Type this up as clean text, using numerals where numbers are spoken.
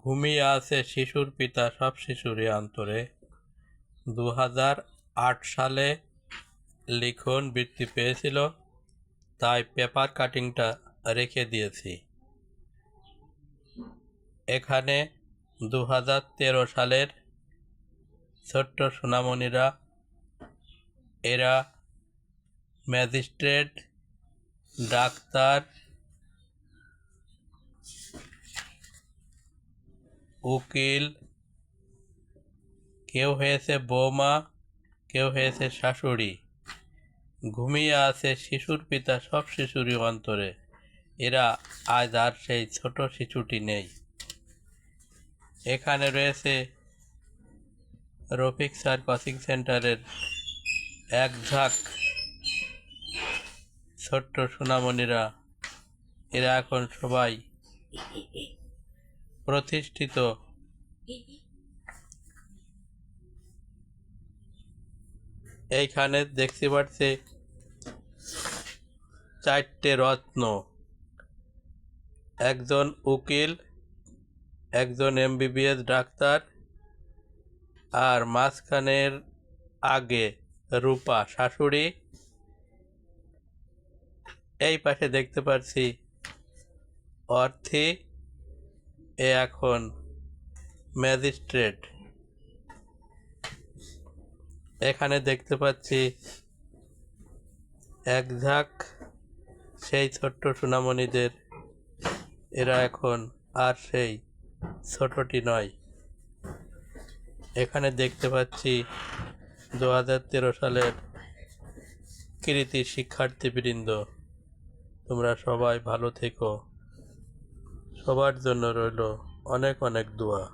ঘুমিয়ে আছে শিশুর পিতা সব শিশুরই অন্তরে। 2008 সালে লিখন বৃত্তি পেয়েছিল, তাই পেপার কাটিংটা রেখে দিয়েছি। এখানে 2013 সালের ছোট্ট সোনামণিরা, এরা ম্যাজিস্ট্রেট, ডাক্তার, উকিল, কেউ হয়েছে বৌমা, কেউ হয়েছে শাশুড়ি। ঘুমিয়ে আছে শিশুর পিতা সব শিশুরই অন্তরে। এরা আজ আর সেই ছোট শিশুটি নেই। এখানে রয়েছে রফিক স্যার কোচিং সেন্টারের এক ঝাঁক ছোট্ট সোনামণিরা। এরা এখন সবাই প্রতিষ্ঠিত। এইখানে দেখতে পাচ্ছি 4টে রত্ন, একজন উকিল, একজন MBBS ডাক্তার, আর মাঝখানের আগে রূপা শাশুড়ি। এই পাশে দেখতে পাচ্ছি অর্থী, এ এখন ম্যাজিস্ট্রেট। এখানে দেখতে পাচ্ছি এক ঝাঁক সেই ছোট্ট সোনামণিদের। এরা এখন আর সেই ছোটটি নয়। এখানে দেখতে পাচ্ছি 2013 সালের কৃতি শিক্ষার্থীবৃন্দ। তোমরা সবাই ভালো থেকো। সবার জন্য রইল অনেক অনেক দোয়া।